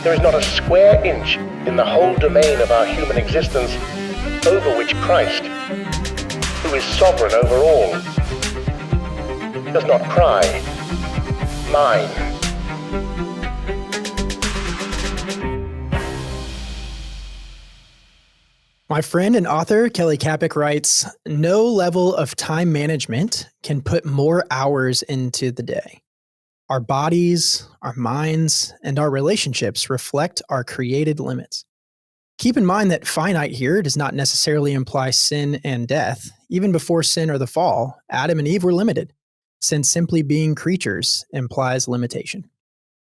There is not a square inch in the whole domain of our human existence over which Christ, who is sovereign over all, does not cry, mine. My friend and author, Kelly Kapic, writes, "No level of time management can put more hours into the day. Our bodies, our minds, and our relationships reflect our created limits. Keep in mind that finite here does not necessarily imply sin and death. Even before sin or the fall, Adam and Eve were limited, since simply being creatures implies limitation.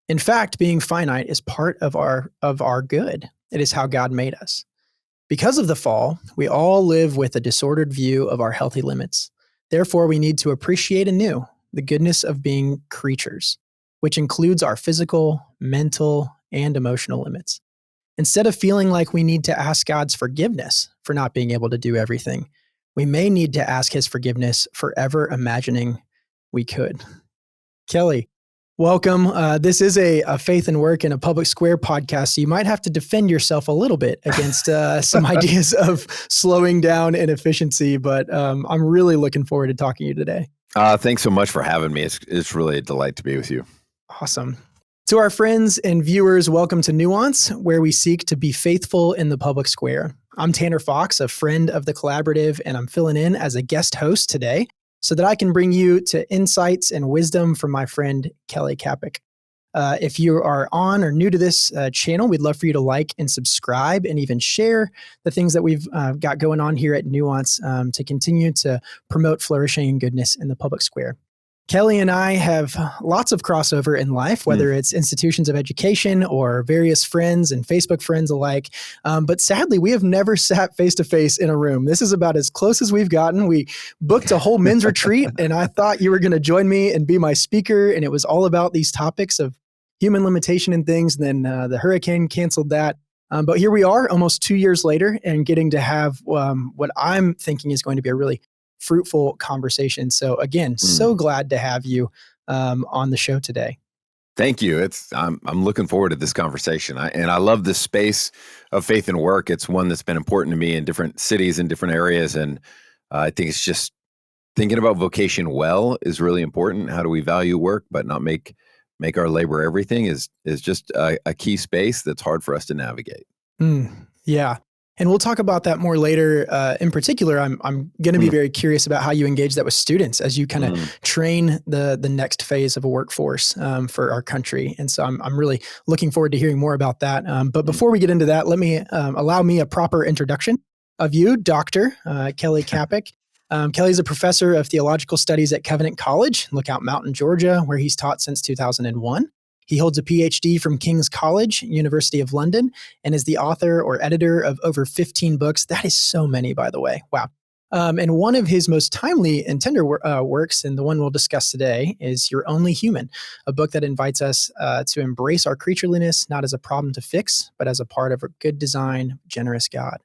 In fact, being finite is part of our good. It is how God made us. Because of the fall, we all live with a disordered view of our healthy limits. Therefore, we need to appreciate anew the goodness of being creatures, which includes our physical, mental, and emotional limits. Instead of feeling like we need to ask God's forgiveness for not being able to do everything, we may need to ask his forgiveness for ever imagining we could." Kelly, welcome. This is a Faith and Work in a Public Square podcast, so you might have to defend yourself a little bit against some ideas of slowing down and efficiency, but I'm really looking forward to talking to you today. Thanks so much for having me. It's really a delight to be with you. Awesome. To our friends and viewers, welcome to Nuance, where we seek to be faithful in the public square. I'm Tanner Fox, a friend of the collaborative, and I'm filling in as a guest host today so that I can bring you to insights and wisdom from my friend, Kelly Kapic. If you are on or new to this channel, we'd love for you to like and subscribe and even share the things that we've got going on here at Nuance to continue to promote flourishing and goodness in the public square. Kelly and I have lots of crossover in life, whether it's institutions of education or various friends and Facebook friends alike. But sadly, we have never sat face-to-face in a room. This is about as close as we've gotten. We booked a whole men's retreat, and I thought you were going to join me and be my speaker. And it was all about these topics of human limitation and things. And then the hurricane canceled that. But here we are almost 2 years later and getting to have what I'm thinking is going to be a really fruitful conversation. So again, so glad to have you on the show today. Thank you. I'm looking forward to this conversation. I love this space of faith and work. It's one that's been important to me in different cities and different areas. And I think it's just thinking about vocation well is really important. How do we value work, but not make our labor everything is just a key space that's hard for us to navigate. Yeah. And we'll talk about that more later. In particular, I'm going to be very curious about how you engage that with students as you kind of train the next phase of a workforce for our country. And so I'm really looking forward to hearing more about that. But before we get into that, let me allow me a proper introduction of you, Dr. Kelly Kapic. Kelly's a professor of Theological Studies at Covenant College, Lookout Mountain, Georgia, where he's taught since 2001. He holds a PhD from King's College, University of London, and is the author or editor of over 15 books. That is so many, by the way. Wow. And one of his most timely and tender works, and the one we'll discuss today, is You're Only Human, a book that invites us to embrace our creatureliness, not as a problem to fix, but as a part of a good design, generous God.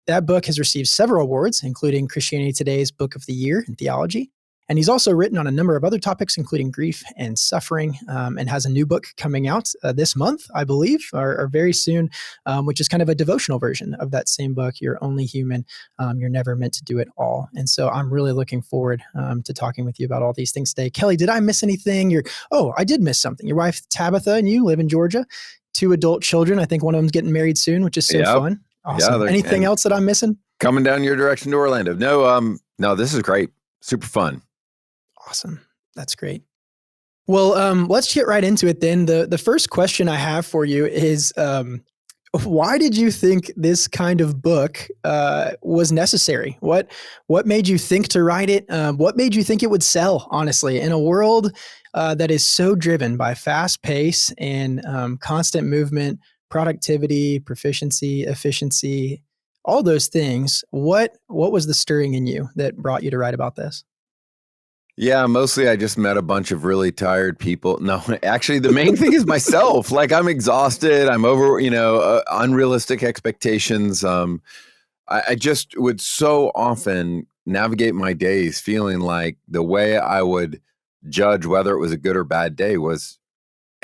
That book has received several awards, including Christianity Today's Book of the Year in Theology. And he's also written on a number of other topics, including grief and suffering, and has a new book coming out this month, I believe, or very soon, which is kind of a devotional version of that same book, You're Only Human, You're Never Meant to Do It All. And so I'm really looking forward to talking with you about all these things today. Kelly, did I miss anything? I did miss something. Your wife, Tabitha, and you live in Georgia, 2 adult children. I think one of them's getting married soon, which is so fun. Awesome. Yeah, anything else that I'm missing? Coming down your direction to Orlando. No, this is great. Super fun. Awesome. That's great. Well, let's get right into it then. The first question I have for you is, why did you think this kind of book was necessary? What made you think to write it? What made you think it would sell, honestly, in a world that is so driven by fast pace and constant movement, productivity, proficiency, efficiency, all those things? What was the stirring in you that brought you to write about this? Yeah, mostly I just met a bunch of really tired people. No, actually, the main thing is myself. Like, I'm exhausted. I'm over, unrealistic expectations. I just would so often navigate my days feeling like the way I would judge whether it was a good or bad day was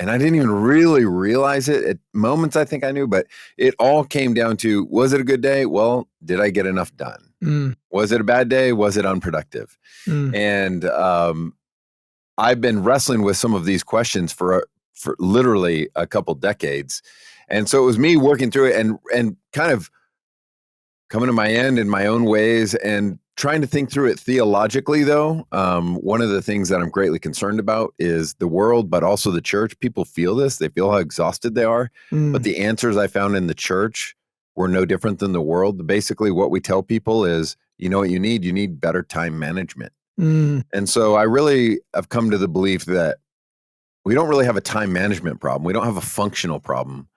And I didn't even really realize it at moments. I think I knew, but it all came down to, was it a good day? Well, did I get enough done? Mm, Was it a bad day? Was it unproductive? mm. And I've been wrestling with some of these questions for literally a couple decades. And so it was me working through it and kind of coming to my end in my own ways and trying to think through it theologically, though. One of the things that I'm greatly concerned about is the world, but also the church. People feel this. They feel how exhausted they are. But the answers I found in the church were no different than the world. Basically, what we tell people is, you know what you need? You need better time management. And so I really have come to the belief that we don't really have a time management problem. We don't have a functional problem.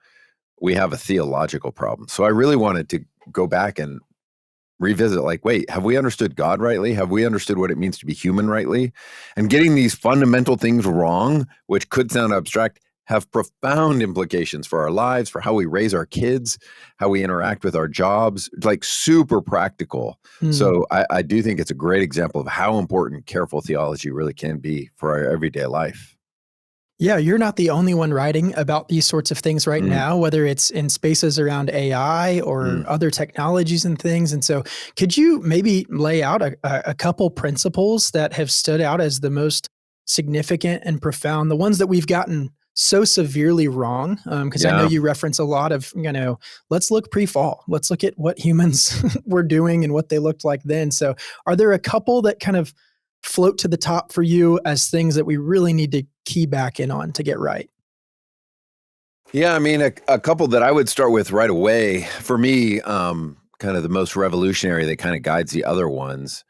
We have a theological problem. So I really wanted to go back and revisit, like, wait, have we understood God rightly? Have we understood what it means to be human rightly? And getting these fundamental things wrong, which could sound abstract, have profound implications for our lives, for how we raise our kids, how we interact with our jobs, like super practical. So I do think it's a great example of how important careful theology really can be for our everyday life. Yeah, you're not the only one writing about these sorts of things right now, whether it's in spaces around AI or other technologies and things. And so could you maybe lay out a couple principles that have stood out as the most significant and profound, the ones that we've gotten so severely wrong? Because I know you reference a lot of, let's look pre-fall. Let's look at what humans were doing and what they looked like then. So are there a couple that kind of float to the top for you as things that we really need to key back in on to get right? Yeah, I mean, a couple that I would start with right away, for me, kind of the most revolutionary that kind of guides the other ones,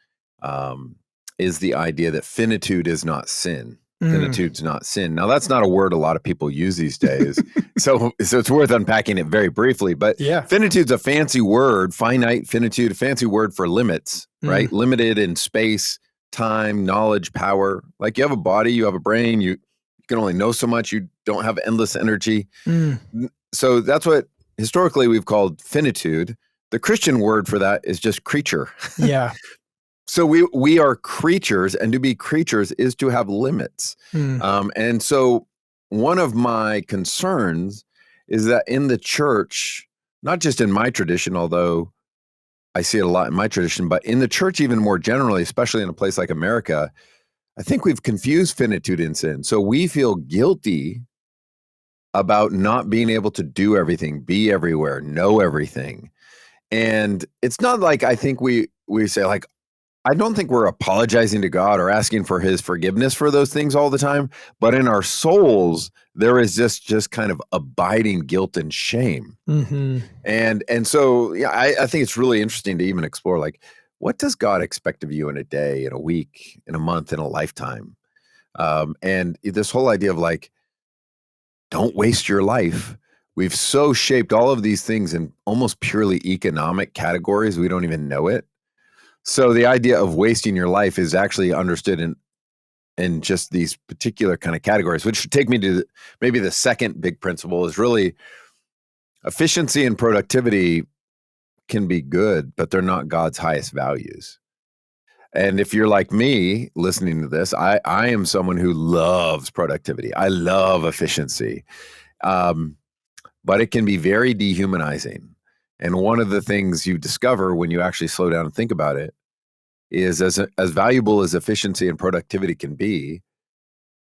is the idea that finitude is not sin. Finitude's not sin. Now, that's not a word a lot of people use these days. So it's worth unpacking it very briefly. But finitude's a fancy word, finite finitude, a fancy word for limits, right? Limited in space, time, knowledge, power. Like, you have a body, you have a brain, you can only know so much. You don't have endless energy. So that's what historically we've called finitude. The Christian word for that is just creature. Yeah. So we are creatures, and to be creatures is to have limits. And so one of my concerns is that in the church, not just in my tradition, although I see it a lot in my tradition, but in the church even more generally, especially in a place like America, I think we've confused finitude and sin. So we feel guilty about not being able to do everything, be everywhere, know everything. And it's not like, I think we say, like, I don't think we're apologizing to God or asking for his forgiveness for those things all the time, but in our souls, there is just kind of abiding guilt and shame. And so, yeah, I think it's really interesting to even explore, like, what does God expect of you in a day, in a week, in a month, in a lifetime? And this whole idea of, like, don't waste your life. We've so shaped all of these things in almost purely economic categories, we don't even know it. So the idea of wasting your life is actually understood in just these particular kind of categories, which should take me to maybe the second big principle is really efficiency and productivity can be good, but they're not God's highest values. And if you're like me listening to this, I am someone who loves productivity. I love efficiency. But it can be very dehumanizing. And one of the things you discover when you actually slow down and think about it is as valuable as efficiency and productivity can be,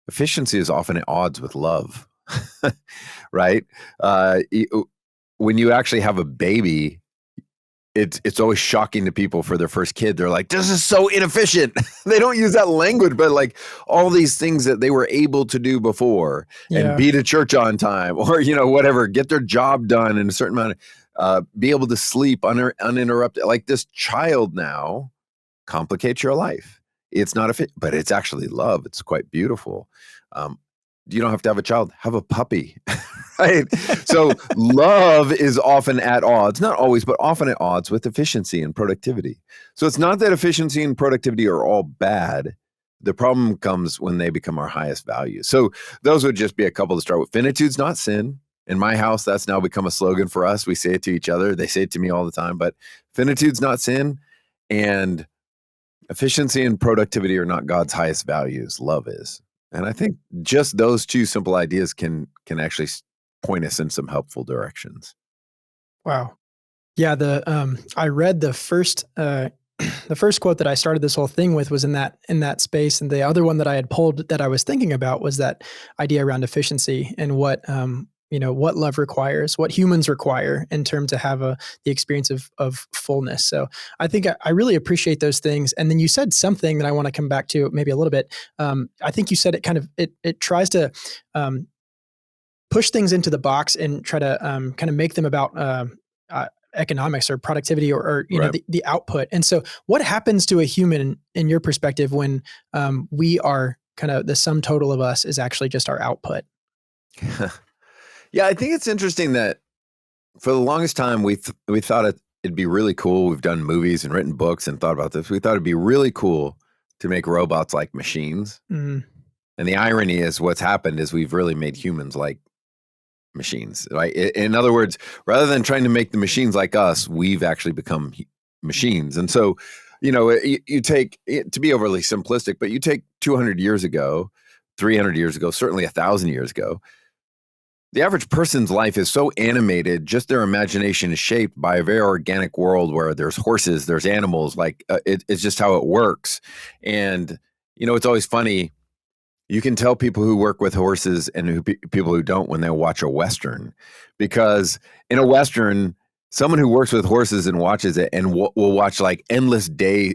efficiency is often at odds with love, right? When you actually have a baby, it's always shocking to people for their first kid. They're like, this is so inefficient. They don't use that language, but like all these things that they were able to do before and be to church on time or, whatever, get their job done in a certain amount of, be able to sleep uninterrupted. Like, this child now complicates your life. It's not but it's actually love. It's quite beautiful. You don't have to have a child, have a puppy, right? So love is often at odds, not always, but often at odds with efficiency and productivity. So it's not that efficiency and productivity are all bad. The problem comes when they become our highest value. So those would just be a couple to start with. Finitude's not sin. In my house, that's now become a slogan for us. We say it to each other. They say it to me all the time, but finitude's not sin. And efficiency and productivity are not God's highest values. Love is. And I think just those two simple ideas can actually point us in some helpful directions. Wow. Yeah, I read the first the first quote that I started this whole thing with was in that space, and the other one that I had pulled that I was thinking about was that idea around efficiency and what what love requires, what humans require in terms to have the experience of fullness. So I think I really appreciate those things. And then you said something that I want to come back to maybe a little bit. I think you said it tries to push things into the box and try to kind of make them about economics or productivity or Right. the output. And so what happens to a human in your perspective when we are kind of the sum total of us is actually just our output? Yeah, I think it's interesting that for the longest time we thought it'd be really cool. We've done movies and written books and thought about this. We thought it'd be really cool to make robots like machines. Mm, And the irony is what's happened is we've really made humans like machines, right? In other words, rather than trying to make the machines like us, we've actually become machines. And so, you take, to be overly simplistic, but you take 200 years ago, 300 years ago, certainly 1,000 years ago, the average person's life is so animated, just their imagination is shaped by a very organic world where there's horses, there's animals, like it's just how it works. And, it's always funny. You can tell people who work with horses and people who don't when they watch a Western, because in a Western, someone who works with horses and watches it and will watch like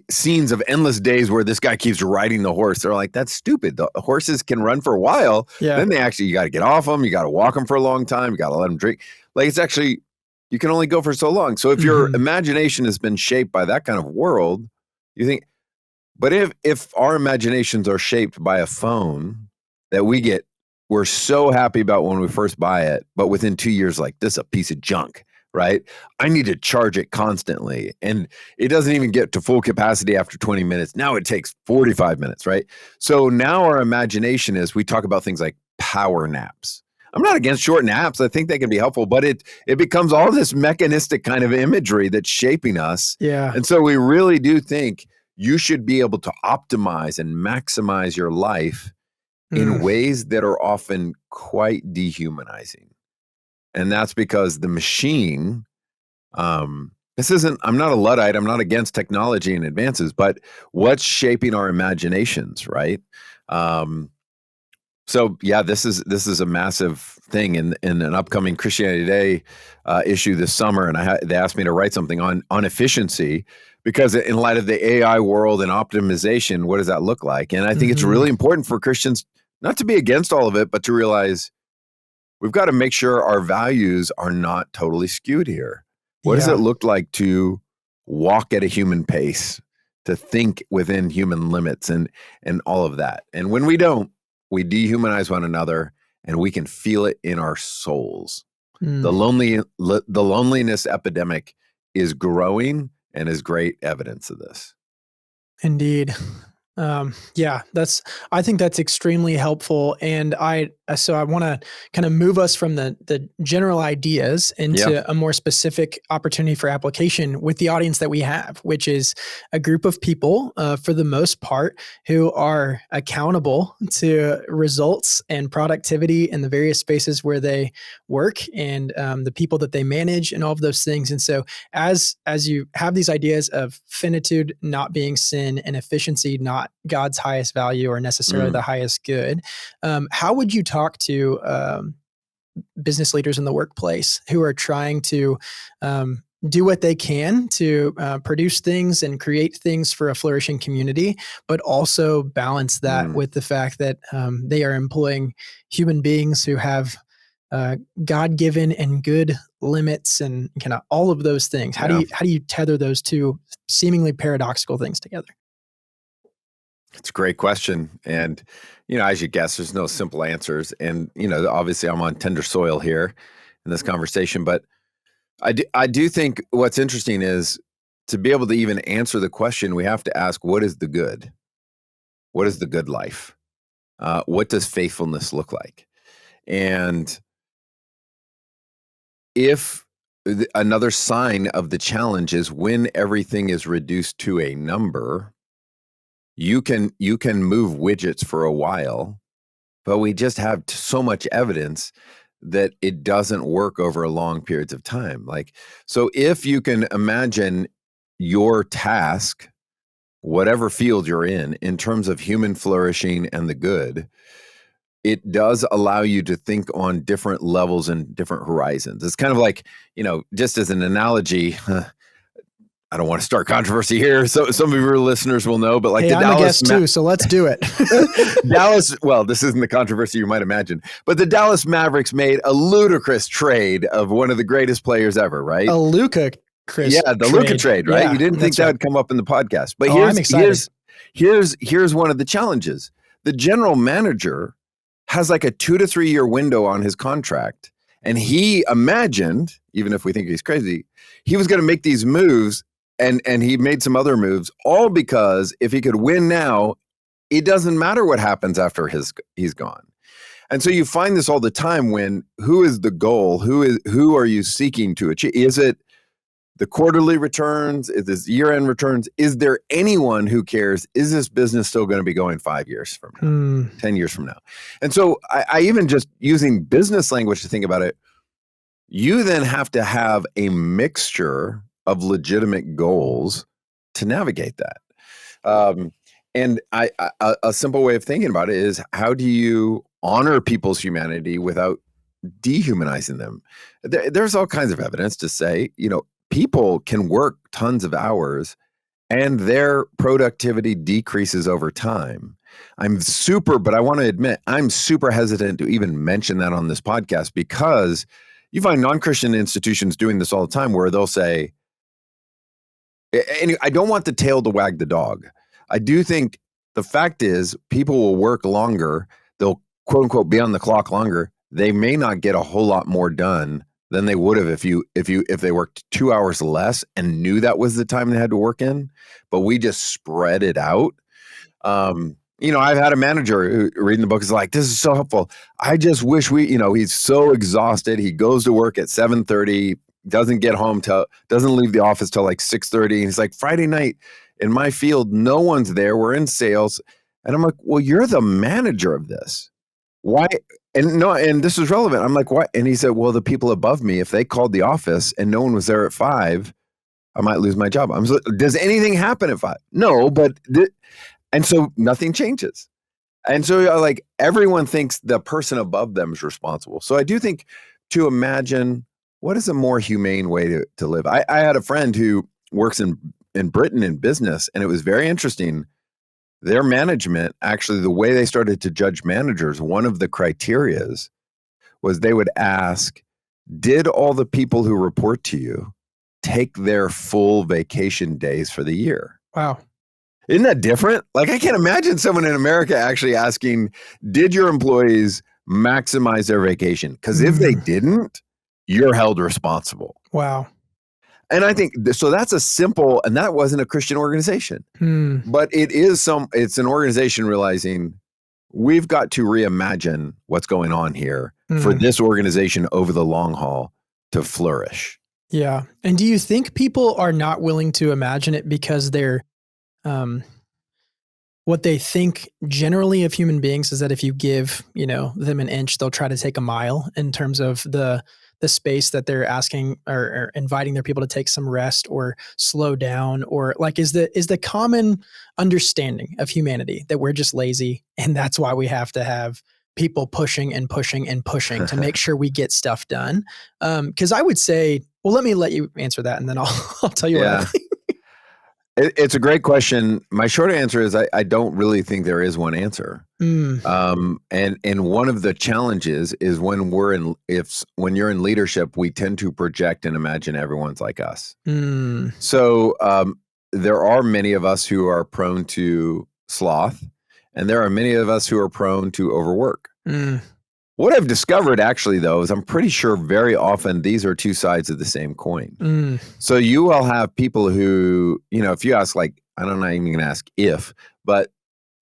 scenes of endless days where this guy keeps riding the horse. They're like, that's stupid. The horses can run for a while. yeah. Then you got to get off them. You got to walk them for a long time. You got to let them drink. Like you can only go for so long. So if your imagination has been shaped by that kind of world, you think, but if our imaginations are shaped by a phone that we're so happy about when we first buy it, but within 2 years, like, this is a piece of junk, right? I need to charge it constantly. And it doesn't even get to full capacity after 20 minutes. Now it takes 45 minutes, right? So now our imagination we talk about things like power naps. I'm not against short naps. I think they can be helpful, but it becomes all this mechanistic kind of imagery that's shaping us. Yeah. And so we really do think you should be able to optimize and maximize your life in ways that are often quite dehumanizing. And that's because the machine, I'm not a Luddite, I'm not against technology and advances, but what's shaping our imaginations, right? So yeah, this is a massive thing in an upcoming Christianity Today issue this summer, and they asked me to write something on efficiency, because in light of the AI world and optimization, what does that look like? And I think it's really important for Christians not to be against all of it, but to realize we've got to make sure our values are not totally skewed here. What does it look like to walk at a human pace, to think within human limits, and all of that? And when we don't, we dehumanize one another, and we can feel it in our souls. The loneliness epidemic is growing, and is great evidence of this. Indeed. Yeah, I think that's extremely helpful. And so I want to kind of move us from the general ideas into a more specific opportunity for application with the audience that we have, which is a group of people, for the most part, who are accountable to results and productivity in the various spaces where they work, and the people that they manage, and all of those things. And so as you have these ideas of finitude not being sin and efficiency not God's highest value or necessarily the highest good, how would you talk to business leaders in the workplace who are trying to do what they can to produce things and create things for a flourishing community, but also balance that with the fact that they are employing human beings who have God-given and good limits and kind of all of those things? How do you tether those two seemingly paradoxical things together? It's a great question. And, as you guess, there's no simple answers. And, obviously I'm on tender soil here in this conversation, but I do think what's interesting is to be able to even answer the question, we have to ask, what is the good? What is the good life? What does faithfulness look like? And if another sign of the challenge is when everything is reduced to a number, you can move widgets for a while, but we just have so much evidence that it doesn't work over long periods of time. Like, so if you can imagine your task, whatever field you're in terms of human flourishing and the good, it does allow you to think on different levels and different horizons. It's kind of like, just as an analogy, I don't want to start controversy here. So some of your listeners will know, but like hey, the I'm Dallas a guest too, so let's do it. Dallas, well, this isn't the controversy you might imagine, but the Dallas Mavericks made a ludicrous trade of one of the greatest players ever, right? A Luka Luka trade, right? Yeah, you didn't think that would come up in the podcast, but I'm excited. here's one of the challenges. The general manager has like a 2 to 3 year window on his contract, and he imagined, even if we think he's crazy, he was going to make these moves. And he made some other moves, all because if he could win now, it doesn't matter what happens after he's gone. And so you find this all the time when who is the goal? Who are you seeking to achieve? Is it the quarterly returns? Is this year-end returns? Is there anyone who cares? Is this business still going to be going 5 years from now, 10 years from now? And so I even just using business language to think about it, you then have to have a mixture of legitimate goals to navigate that. And a simple way of thinking about it is, how do you honor people's humanity without dehumanizing them? There's all kinds of evidence to say, people can work tons of hours and their productivity decreases over time. But I want to admit, I'm super hesitant to even mention that on this podcast, because you find non-Christian institutions doing this all the time, where they'll say, and I don't want the tail to wag the dog. I do think the fact is people will work longer. They'll quote unquote be on the clock longer. They may not get a whole lot more done than they would have if they worked 2 hours less and knew that was the time they had to work in, but we just spread it out. I've had a manager who, reading the book, is like, this is so helpful. I just wish he's so exhausted. He goes to work at 7:30, doesn't leave the office till like 6:30. And he's like, Friday night in my field, no one's there. We're in sales. And I'm like, well, you're the manager of this. Why? And this is relevant. I'm like, what? And he said, well, the people above me, if they called the office and no one was there at 5, I might lose my job. Does anything happen at 5? No, and so nothing changes. And so like everyone thinks the person above them is responsible. So I do think to imagine, what is a more humane way to live? I had a friend who works in Britain in business, and it was very interesting. Their management, actually, the way they started to judge managers, one of the criterias was they would ask, did all the people who report to you take their full vacation days for the year? Wow. Isn't that different? Like, I can't imagine someone in America actually asking, did your employees maximize their vacation? Because if they didn't, you're held responsible. Wow. And I think, so that's a simple, and that wasn't a Christian organization, but it's an organization realizing we've got to reimagine what's going on here for this organization over the long haul to flourish. Yeah. And do you think people are not willing to imagine it because they're, what they think generally of human beings is that if you give, them an inch, they'll try to take a mile, in terms of the space that they're asking or inviting their people to take some rest or slow down, or like, is the common understanding of humanity that we're just lazy, and that's why we have to have people pushing and pushing and pushing to make sure we get stuff done? Because I would say, well, let me let you answer that, and then I'll tell you what I think. It's a great question. My short answer is I don't really think there is one answer. And one of the challenges is when you're in leadership, we tend to project and imagine everyone's like us. So there are many of us who are prone to sloth, and there are many of us who are prone to overwork. What I've discovered, actually, though, is I'm pretty sure very often these are two sides of the same coin. So you will have people who, if you ask, like, I'm not even going to ask if, but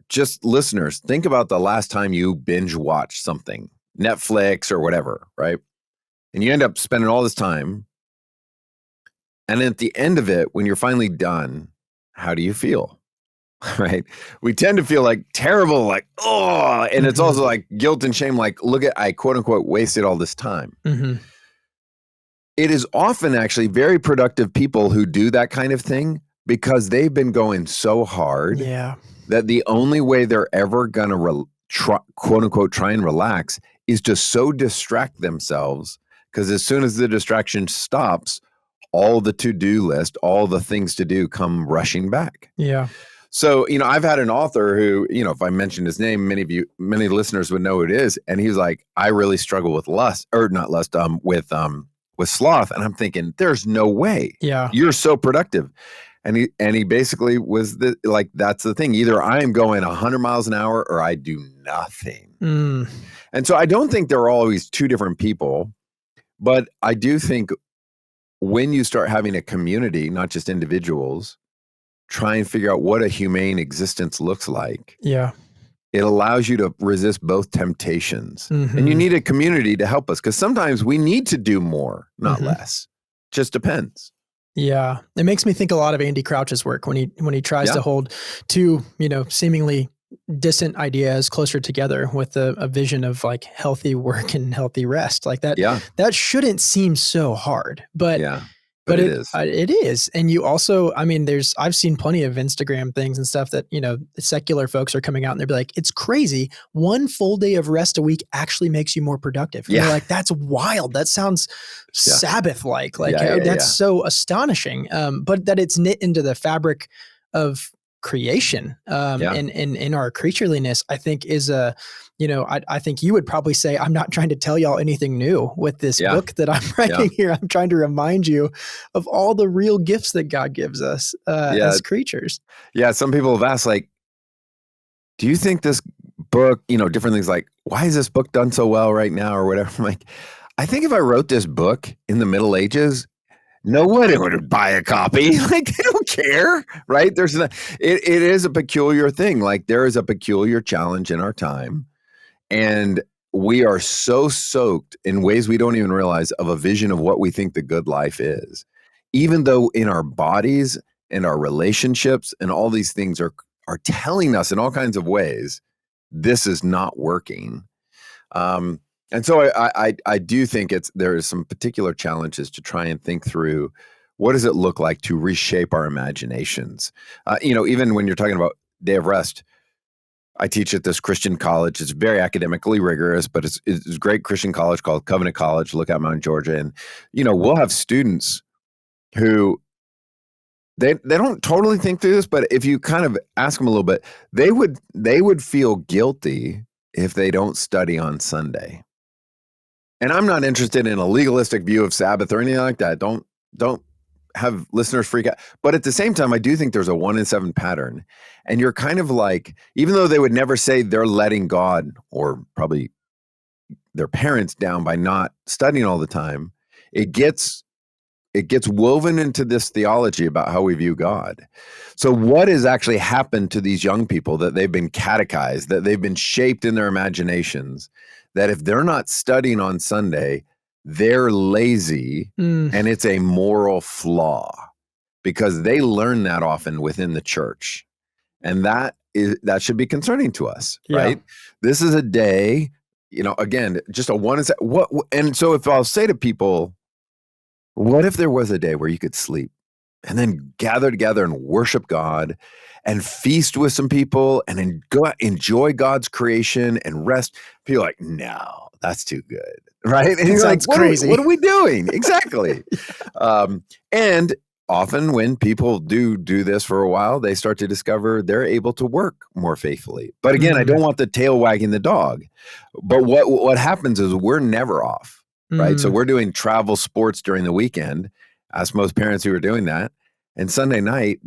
just listeners, think about the last time you binge watched something, Netflix or whatever, right? And you end up spending all this time. And at the end of it, when you're finally done, how do you feel? right? We tend to feel like terrible, like, oh, and it's also like guilt and shame, like, look at, I quote unquote wasted all this time. It is often actually very productive people who do that kind of thing because they've been going so hard that the only way they're ever going to quote unquote try and relax is to so distract themselves, because as soon as the distraction stops, all the to-do list, all the things to do come rushing back. So, I've had an author who, if I mentioned his name, many listeners would know who it is. And he's like, I really struggle with with sloth. And I'm thinking, there's no way. You're so productive. And he basically was that's the thing. Either I am going 100 miles an hour or I do nothing. And so I don't think there are always two different people, but I do think when you start having a community, not just individuals, try and figure out what a humane existence looks like. It allows you to resist both temptations. And you need a community to help us, because sometimes we need to do more, not less. Just depends. Yeah. It makes me think a lot of Andy Crouch's work when he tries to hold two, seemingly distant ideas closer together with a vision of like healthy work and healthy rest. Like that, that shouldn't seem so hard, but But it is. It is. And you also, I've seen plenty of Instagram things and stuff that, secular folks are coming out and they'll be like, it's crazy. One full day of rest a week actually makes you more productive. And you're like, that's wild. That sounds Sabbath-like. That's so astonishing. But that it's knit into the fabric of creation and in our creatureliness, I think is I think you would probably say, I'm not trying to tell y'all anything new with this book that I'm writing here. I'm trying to remind you of all the real gifts that God gives us as creatures. Yeah. Some people have asked, like, do you think this book, different things like, why is this book done so well right now or whatever? I'm like, I think if I wrote this book in the Middle Ages, no one would buy a copy. Like, they don't care, right? It is a peculiar thing. Like, there is a peculiar challenge in our time. And we are so soaked in ways we don't even realize of a vision of what we think the good life is, even though in our bodies and our relationships and all these things are telling us in all kinds of ways, this is not working. And so I do think there is some particular challenges to try and think through, what does it look like to reshape our imaginations? Even when you're talking about Day of Rest, I teach at this Christian college. It's very academically rigorous, but it's a great Christian college called Covenant College, Lookout Mountain, Georgia. And, we'll have students who they don't totally think through this, but if you kind of ask them a little bit, they would feel guilty if they don't study on Sunday. And I'm not interested in a legalistic view of Sabbath or anything like that. Don't have listeners freak out. But at the same time, I do think there's a 1 in 7 pattern. And you're kind of like, even though they would never say they're letting God or probably their parents down by not studying all the time, it gets woven into this theology about how we view God. So what has actually happened to these young people, that they've been catechized, that they've been shaped in their imaginations, that if they're not studying on Sunday, they're lazy and it's a moral flaw, because they learn that often within the church. And that should be concerning to us, right? This is a day, again, just a one. And so if I'll say to people, what if there was a day where you could sleep and then gather together and worship God and feast with some people and enjoy God's creation and rest? People are like, no, that's too good. Right. And you're like, crazy. What are we doing? Exactly. And often when people do this for a while, they start to discover they're able to work more faithfully. But again, I don't want the tail wagging the dog. But what happens is we're never off. Right. So we're doing travel sports during the weekend. Ask most parents who are doing that. And Sunday night,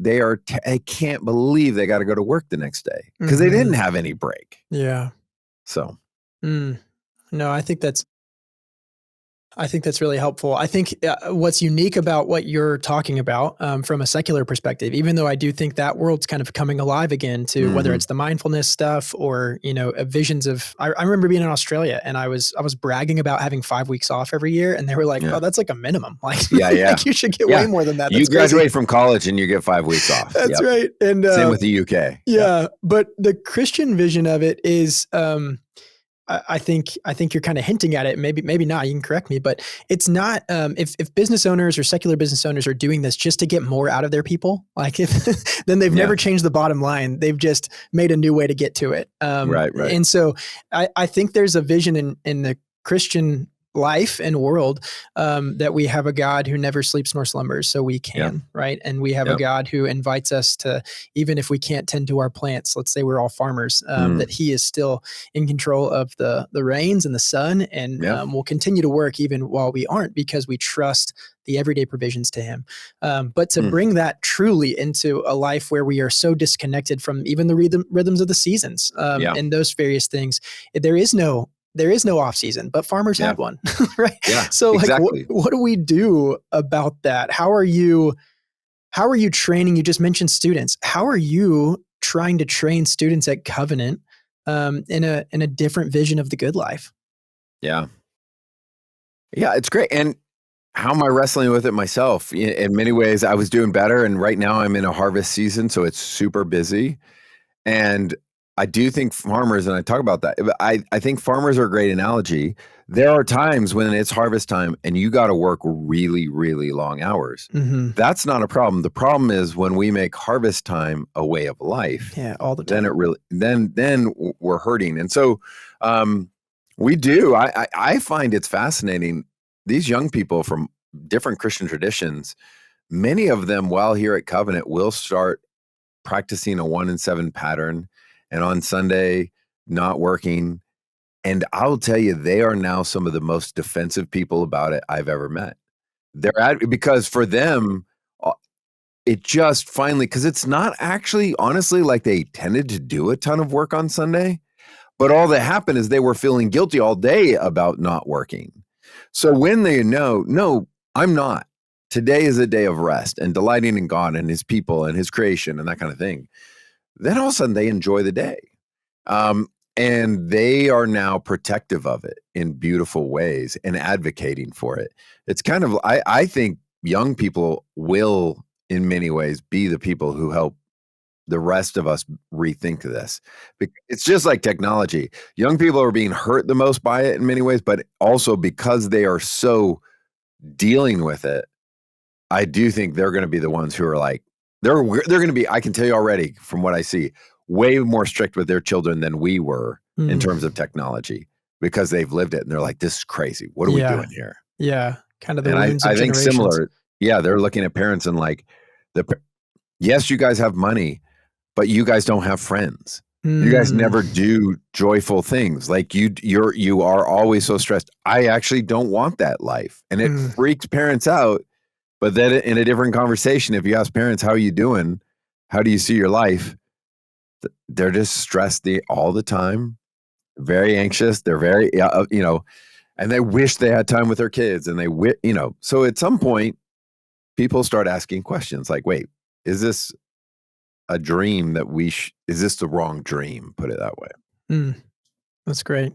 I can't believe they got to go to work the next day because they didn't have any break. Yeah. So. No, I think I think that's really helpful. I think what's unique about what you're talking about from a secular perspective, even though I do think that world's kind of coming alive again to whether it's the mindfulness stuff or, visions of, I remember being in Australia and I was bragging about having 5 weeks off every year. And they were like, oh, that's like a minimum. Like, like you should get way more than that. You graduate from college and you get 5 weeks off. That's right. And same with the UK. Yeah. But the Christian vision of it is, I think you're kind of hinting at it. Maybe not. You can correct me, but it's not. If business owners or secular business owners are doing this just to get more out of their people, like then they've never changed the bottom line. They've just made a new way to get to it. Right. And so I think there's a vision in the Christian life and world that we have a God who never sleeps nor slumbers, so we can, right? And we have a God who invites us to, even if we can't tend to our plants, let's say we're all farmers, that he is still in control of the rains and the sun, and will continue to work even while we aren't, because we trust the everyday provisions to him. But to bring that truly into a life where we are so disconnected from even the rhythms of the seasons and those various things, there is no off season, but farmers had one, right? Yeah, so like, exactly. what do we do about that? How are you training? You just mentioned students. How are you trying to train students at Covenant in a different vision of the good life? Yeah, it's great. And how am I wrestling with it myself? In many ways, I was doing better, and right now I'm in a harvest season, so it's super busy. And I do think farmers, and I talk about that, I think farmers are a great analogy. There are times when it's harvest time and you got to work really, really long hours. That's not a problem. The problem is when we make harvest time a way of life. Yeah, all the time. Then we're hurting. And so we do. I find it's fascinating. These young people from different Christian traditions, many of them while here at Covenant will start practicing a 1 in 7 pattern, and on Sunday, not working. And I'll tell you, they are now some of the most defensive people about it I've ever met. Because for them, it just finally, because it's not actually, honestly, like they tended to do a ton of work on Sunday, but all that happened is they were feeling guilty all day about not working. So when they know, no, I'm not. Today is a day of rest and delighting in God and his people and his creation and that kind of thing. Then all of a sudden they enjoy the day. And they are now protective of it in beautiful ways and advocating for it. It's kind of, I think young people will, in many ways, be the people who help the rest of us rethink this. It's just like technology. Young people are being hurt the most by it in many ways, but also because they are so dealing with it, I do think they're going to be the ones who are like, they're going to be, I can tell you already from what I see, way more strict with their children than we were in terms of technology, because they've lived it and they're like, this is crazy. What are we doing here? Yeah. Kind of the wounds of generations. I think similar. Yeah. They're looking at parents and like, yes, you guys have money, but you guys don't have friends. You guys never do joyful things. Like you are always so stressed. I actually don't want that life. And it freaks parents out. But then in a different conversation, if you ask parents, how are you doing? How do you see your life? They're just stressed all the time, very anxious. They're very, and they wish they had time with their kids, and so at some point people start asking questions like, wait, is this a dream that is this the wrong dream? Put it that way. That's great.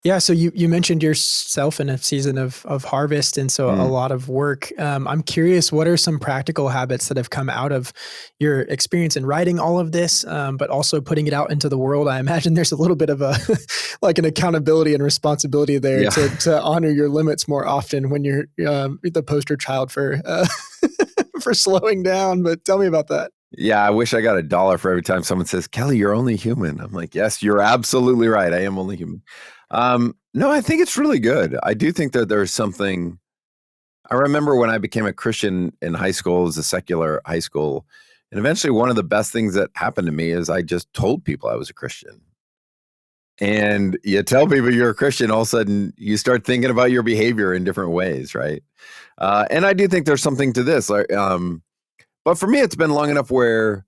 Yeah. So you mentioned yourself in a season of harvest, and so a lot of work. I'm curious, what are some practical habits that have come out of your experience in writing all of this, but also putting it out into the world? I imagine there's a little bit of like an accountability and responsibility there to honor your limits more often when you're the poster child for for slowing down. But tell me about that. Yeah, I wish I got $1 for every time someone says, Kelly, you're only human. I'm like, yes, you're absolutely right. I am only human. No, I think it's really good. I do think that there's something. I remember when I became a Christian in high school, as a secular high school, and eventually one of the best things that happened to me is I just told people I was a Christian. And you tell people you're a Christian, all of a sudden you start thinking about your behavior in different ways, right? And I do think there's something to this. But for me, it's been long enough where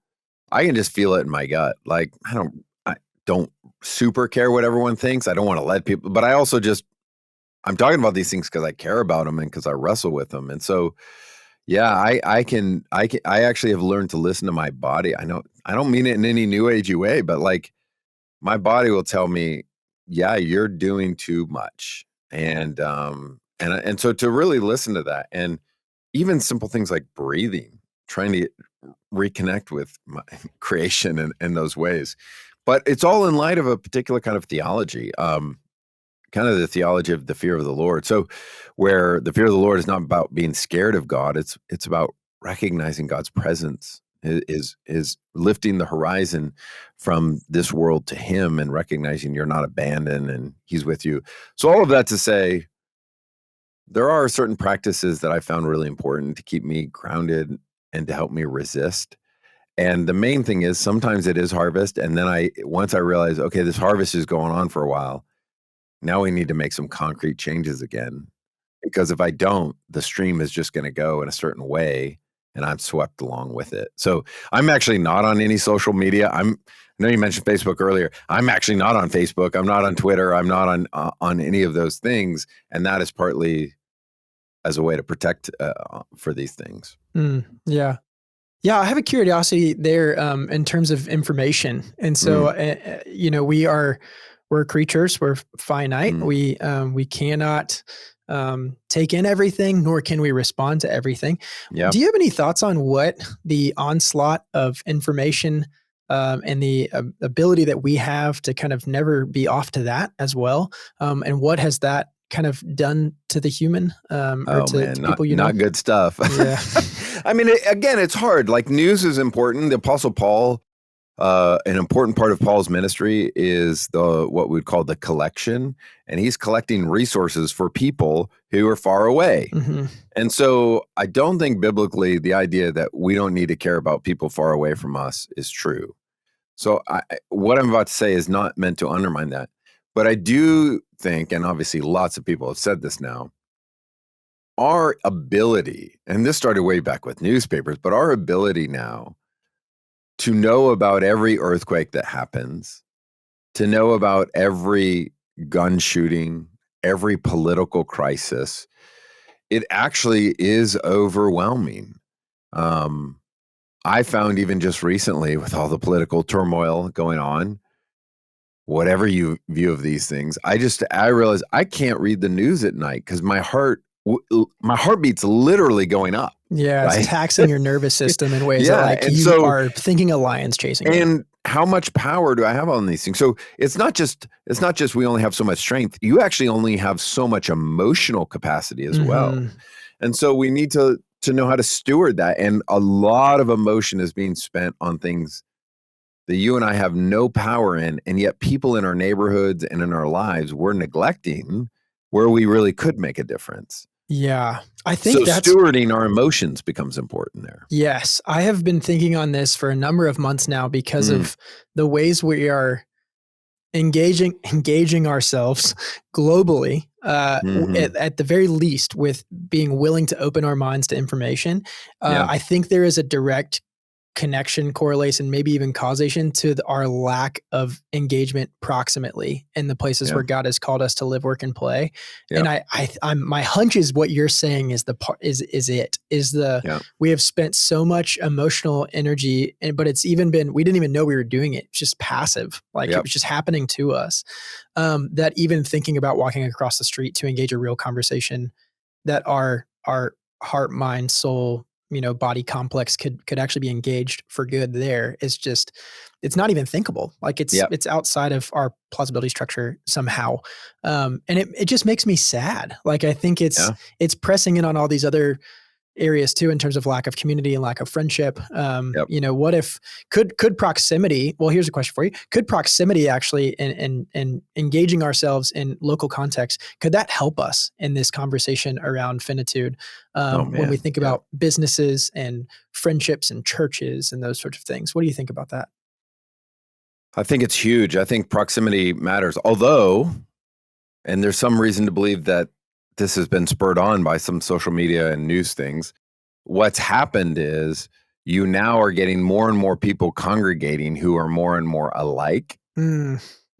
I can just feel it in my gut. Like, I don't super care what everyone thinks. I don't want to let people, but I also just, I'm talking about these things because I care about them and because I wrestle with them. And so, yeah, I actually have learned to listen to my body. I know I don't mean it in any new agey way, but like my body will tell me, yeah, you're doing too much. And so to really listen to that, and even simple things like breathing, trying to reconnect with my creation in those ways. But it's all in light of a particular kind of theology. Kind of the theology of the fear of the Lord. So where the fear of the Lord is not about being scared of God, it's about recognizing God's presence, is lifting the horizon from this world to him and recognizing you're not abandoned and he's with you. So all of that to say, there are certain practices that I found really important to keep me grounded and to help me resist. And the main thing is sometimes it is harvest. And then once I realize, okay, this harvest is going on for a while, now we need to make some concrete changes again. Because if I don't, the stream is just going to go in a certain way and I'm swept along with it. So I'm actually not on any social media. I know you mentioned Facebook earlier. I'm actually not on Facebook. I'm not on Twitter. I'm not on any of those things. And that is partly as a way to protect for these things. Yeah. Yeah, I have a curiosity there in terms of information. And so, we're creatures, we're finite. We cannot take in everything, nor can we respond to everything. Yeah. Do you have any thoughts on what the onslaught of information and the ability that we have to kind of never be off to that as well? And what has that kind of done to the human to people not good stuff. Yeah. I mean, again, it's hard. Like news is important. The Apostle Paul, an important part of Paul's ministry is what we'd call the collection, and he's collecting resources for people who are far away. Mm-hmm. And so I don't think biblically the idea that we don't need to care about people far away from us is true. So what I'm about to say is not meant to undermine that. But I do think, and obviously lots of people have said this now, our ability, and this started way back with newspapers, but our ability now to know about every earthquake that happens, to know about every gun shooting, every political crisis, it actually is overwhelming. I found even just recently with all the political turmoil going on, whatever you view of these things, I realize I can't read the news at night because my heartbeat's literally going up. Yeah, right? It's taxing your nervous system in ways that are thinking a lion's chasing you. And how much power do I have on these things? So it's not just we only have so much strength. You actually only have so much emotional capacity as well. And so we need to know how to steward that. And a lot of emotion is being spent on things that you and I have no power in, and yet people in our neighborhoods and in our lives we're neglecting where we really could make a difference. Yeah, I think stewarding our emotions becomes important there. Yes, I have been thinking on this for a number of months now because of the ways we are engaging ourselves globally, at the very least, with being willing to open our minds to information. I think there is a direct connection, correlation, maybe even causation to our lack of engagement proximately in the places where God has called us to live, work, and play. And I'm my hunch is what you're saying is we have spent so much emotional energy, but it's even been, we didn't even know we were doing it. It's just passive. It was just happening to us. That even thinking about walking across the street to engage a real conversation, that our heart, mind, soul, body complex could actually be engaged for good there is just, it's not even thinkable. It's outside of our plausibility structure somehow. And it just makes me sad. I think it's pressing in on all these other areas too, in terms of lack of community and lack of friendship. What if could proximity, well, here's a question for you. Could proximity actually in engaging ourselves in local context, could that help us in this conversation around finitude? When we think about businesses and friendships and churches and those sorts of things, what do you think about that? I think it's huge. I think proximity matters, although, and there's some reason to believe that this has been spurred on by some social media and news things. What's happened is you now are getting more and more people congregating who are more and more alike.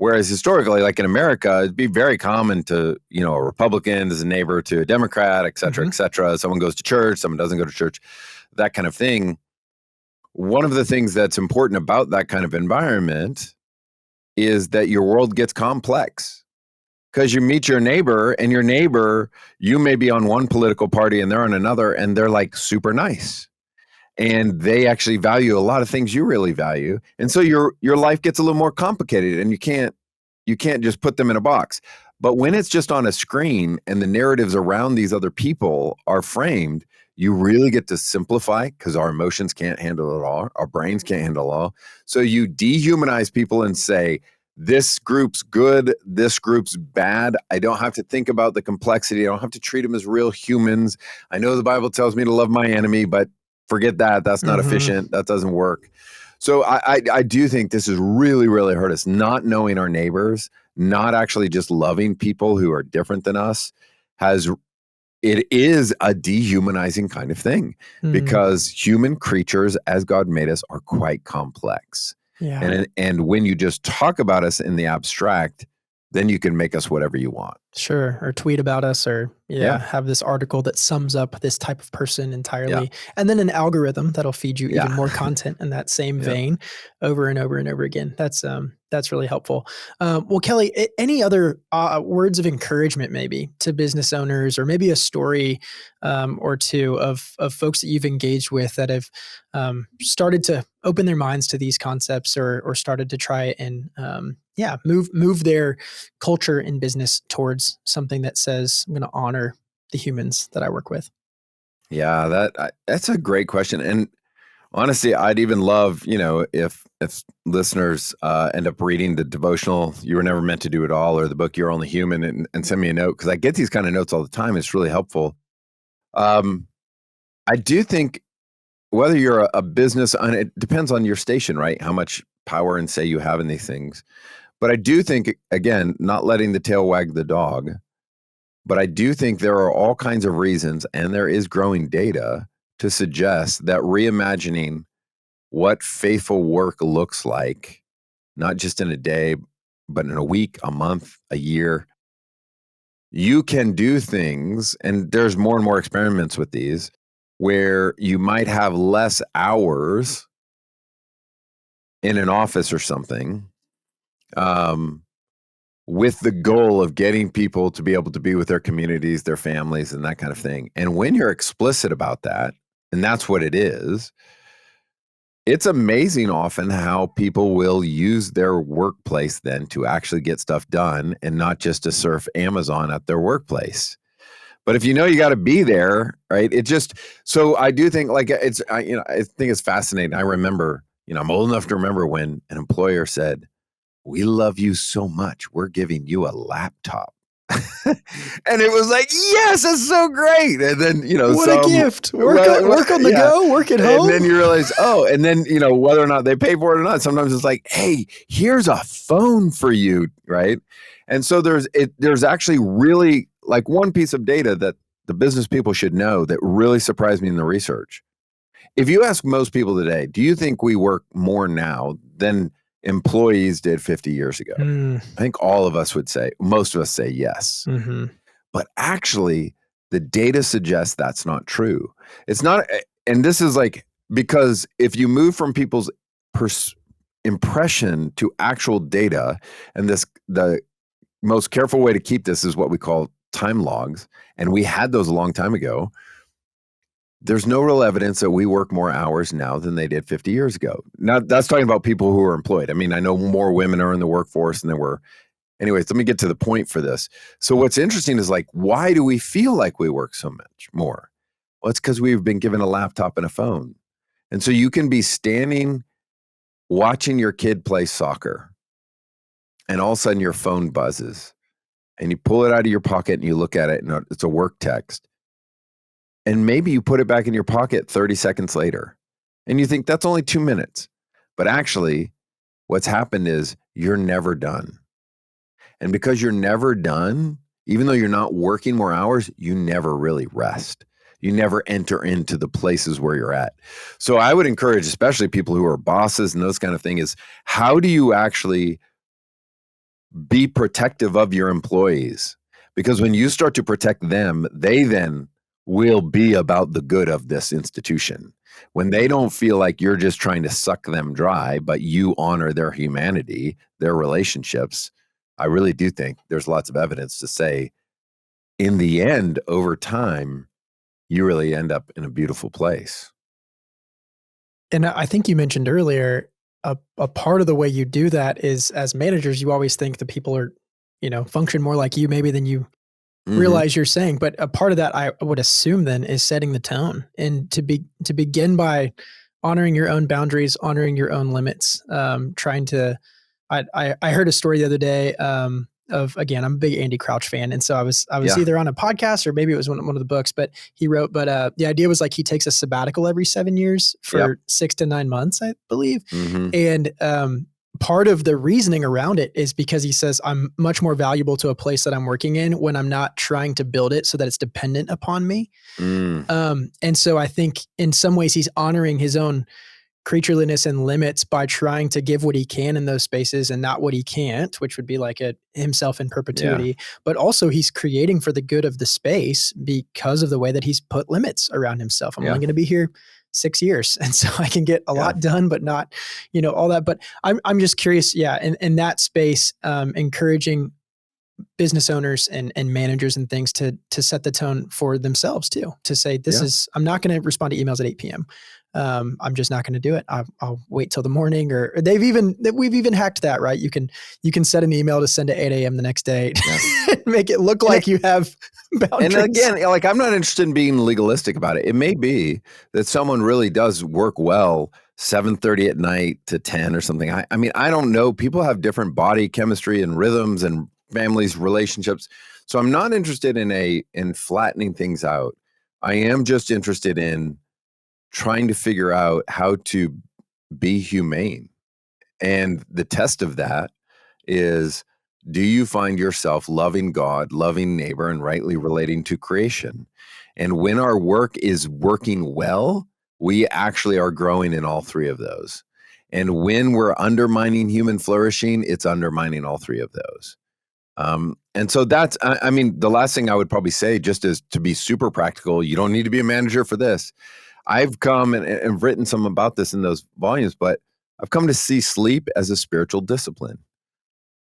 Whereas historically, like in America, it'd be very common to, a Republican is a neighbor to a Democrat, et cetera, et cetera. Someone goes to church, someone doesn't go to church, that kind of thing. One of the things that's important about that kind of environment is that your world gets complex, because you meet your neighbor, and your neighbor, you may be on one political party and they're on another, and they're like super nice. And they actually value a lot of things you really value. And so your life gets a little more complicated, and you can't just put them in a box. But when it's just on a screen and the narratives around these other people are framed, you really get to simplify, because our emotions can't handle it all. Our brains can't handle it all. So you dehumanize people and say, this group's good, this group's bad. I don't have to think about the complexity. I don't have to treat them as real humans. I know the Bible tells me to love my enemy, but forget that. That's not efficient. That doesn't work. So I do think this has really, really hurt us, not knowing our neighbors, not actually just loving people who are different than us. It is a dehumanizing kind of thing, because human creatures, as God made us, are quite complex. Yeah. And when you just talk about us in the abstract, then you can make us whatever you want. Sure. Or tweet about us, or have this article that sums up this type of person entirely. Yeah. And then an algorithm that'll feed you even more content in that same vein over and over and over again. That's really helpful. Well, Kelly, any other words of encouragement maybe to business owners, or maybe a story or two of folks that you've engaged with that have started to open their minds to these concepts, or started to try and move their culture in business towards something that says, I'm going to honor the humans that I work with? Yeah, that's a great question. And honestly, I'd even love, if listeners end up reading the devotional, You Were Never Meant to Do It All, or the book, You're Only Human, and send me a note, because I get these kind of notes all the time. It's really helpful. I do think whether you're a business, and it depends on your station, right? How much power and say you have in these things. But I do think, again, not letting the tail wag the dog, but I do think there are all kinds of reasons, and there is growing data to suggest that reimagining what faithful work looks like, not just in a day, but in a week, a month, a year, you can do things, and there's more and more experiments with these, where you might have less hours in an office or something, with the goal of getting people to be able to be with their communities, their families, and that kind of thing. And when you're explicit about that, and that's what it is, it's amazing often how people will use their workplace then to actually get stuff done, and not just to surf Amazon at their workplace. But if you got to be there, right? So I do think, like, I think it's fascinating. I remember, I'm old enough to remember when an employer said, "We love you so much, we're giving you a laptop." And it was like, yes, that's so great. And then, what a gift. Work on the go, work at home. And then you realize, and then, whether or not they pay for it or not, sometimes it's like, hey, here's a phone for you, right? And so there's actually really, like, one piece of data that the business people should know that really surprised me in the research. If you ask most people today, do you think we work more now than employees did 50 years ago? I think most of us say yes. But actually, the data suggests that's not true. It's not, and this is like, because if you move from people's impression to actual data, and the most careful way to keep this is what we call time logs, and we had those a long time ago. There's no real evidence that we work more hours now than they did 50 years ago. Now, that's talking about people who are employed. I mean, I know more women are in the workforce than there were. Anyways, let me get to the point for this. So what's interesting is, like, why do we feel like we work so much more? Well, it's because we've been given a laptop and a phone. And so you can be standing watching your kid play soccer, and all of a sudden your phone buzzes, and you pull it out of your pocket and you look at it, and it's a work text. And maybe you put it back in your pocket 30 seconds later, and you think that's only 2 minutes. But actually, what's happened is you're never done. And because you're never done, even though you're not working more hours, you never really rest. You never enter into the places where you're at. So I would encourage, especially people who are bosses and those kind of things, is how do you actually be protective of your employees, because when you start to protect them, they then will be about the good of this institution. When they don't feel like you're just trying to suck them dry, but you honor their humanity, their relationships, I really do think there's lots of evidence to say, in the end, over time, you really end up in a beautiful place. And I think you mentioned earlier, a part of the way you do that is, as managers, you always think the people are, function more like you maybe than you realize you're saying. But a part of that, I would assume, then, is setting the tone, and to begin by honoring your own boundaries, honoring your own limits, trying to. I heard a story the other day, of, again, I'm a big Andy Crouch fan, and so I was Yeah. either on a podcast or maybe it was one of the books, but he wrote. But the idea was like he takes a sabbatical every 7 years for 6 to 9 months, I believe, and part of the reasoning around it is because he says, I'm much more valuable to a place that I'm working in when I'm not trying to build it so that it's dependent upon me. And so I think in some ways he's honoring his own creatureliness and limits by trying to give what he can in those spaces and not what he can't, which would be like himself in perpetuity. But also he's creating for the good of the space because of the way that he's put limits around himself. I'm only going to be here 6 years. And so I can get a lot done, but not, all that. But I'm just curious. In that space, encouraging business owners and managers and things to set the tone for themselves too, to say, I'm not going to respond to emails at 8 p.m. I'm just not going to do it. I'll wait till the morning, or we've even hacked that, right? You can set an email to send at 8 a.m. the next day, and make it look like you have boundaries. And again, like, I'm not interested in being legalistic about it. It may be that someone really does work well 7:30 at night to 10 or something. I mean, I don't know. People have different body chemistry and rhythms and families, relationships. So I'm not interested in flattening things out. I am just interested in trying to figure out how to be humane. And the test of that is, do you find yourself loving God, loving neighbor, and rightly relating to creation? And when our work is working well, we actually are growing in all three of those. And when we're undermining human flourishing, it's undermining all three of those. And so that's, I mean, the last thing I would probably say, just is to be super practical, you don't need to be a manager for this. I've come and written some about this in those volumes, but I've come to see sleep as a spiritual discipline,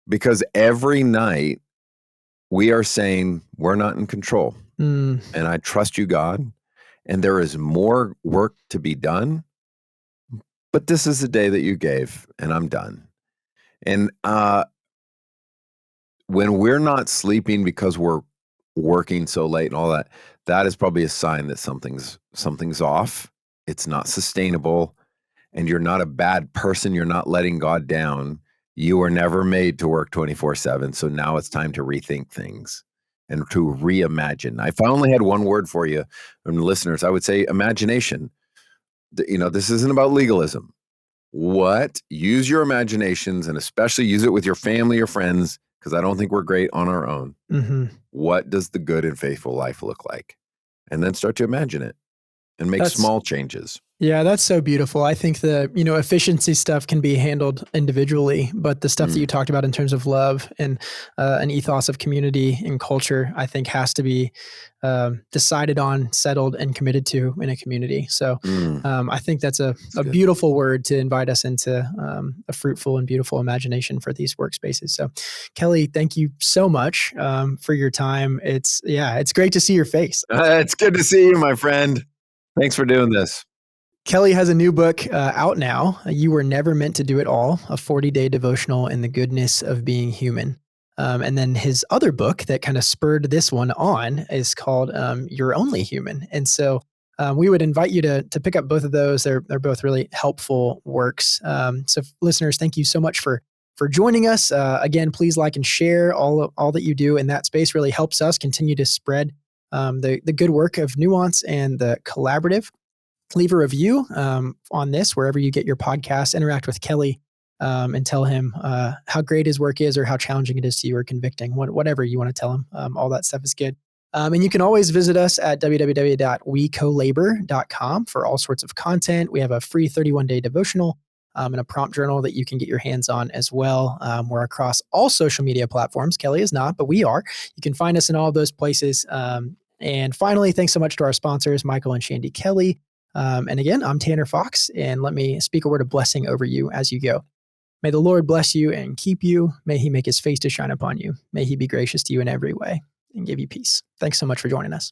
because every night we are saying we're not in control, and I trust you, God, and there is more work to be done, but this is the day that you gave, and I'm done. And when we're not sleeping because we're working so late and all that, that is probably a sign that something's off. It's not sustainable, and you're not a bad person. You're not letting God down. You were never made to work 24/7. So now it's time to rethink things and to reimagine. If I only had one word for you from the listeners, I would say imagination. This isn't about legalism. Use your imaginations, and especially use it with your family or friends, because I don't think we're great on our own. What does the good and faithful life look like? And then start to imagine it and make small changes. Yeah, that's so beautiful. I think the, efficiency stuff can be handled individually, but the stuff that you talked about in terms of love and an ethos of community and culture, I think has to be decided on, settled, and committed to in a community. So I think that's a beautiful word to invite us into a fruitful and beautiful imagination for these workspaces. So Kelly, thank you so much for your time. It's great to see your face. It's good to see you, my friend. Thanks for doing this. Kelly has a new book out now, You Were Never Meant to Do It All, a 40-day devotional in the goodness of being human. And then his other book that kind of spurred this one on is called You're Only Human. And so we would invite you to pick up both of those. They're both really helpful works. So listeners, thank you so much for joining us. Again, please like and share all that you do in that space. Really helps us continue to spread the good work of Nuance and the collaborative. Leave a review on this wherever you get your podcasts. Interact with Kelly and tell him how great his work is, or how challenging it is to you, or convicting, whatever you want to tell him. All that stuff is good. And you can always visit us at www.wecolabor.com for all sorts of content. We have a free 31-day devotional and a prompt journal that you can get your hands on as well. We're across all social media platforms. Kelly is not, but we are. You can find us in all of those places. And finally, thanks so much to our sponsors, Michael and Shandy Kelly. And again, I'm Tanner Fox, and let me speak a word of blessing over you as you go. May the Lord bless you and keep you. May he make his face to shine upon you. May he be gracious to you in every way and give you peace. Thanks so much for joining us.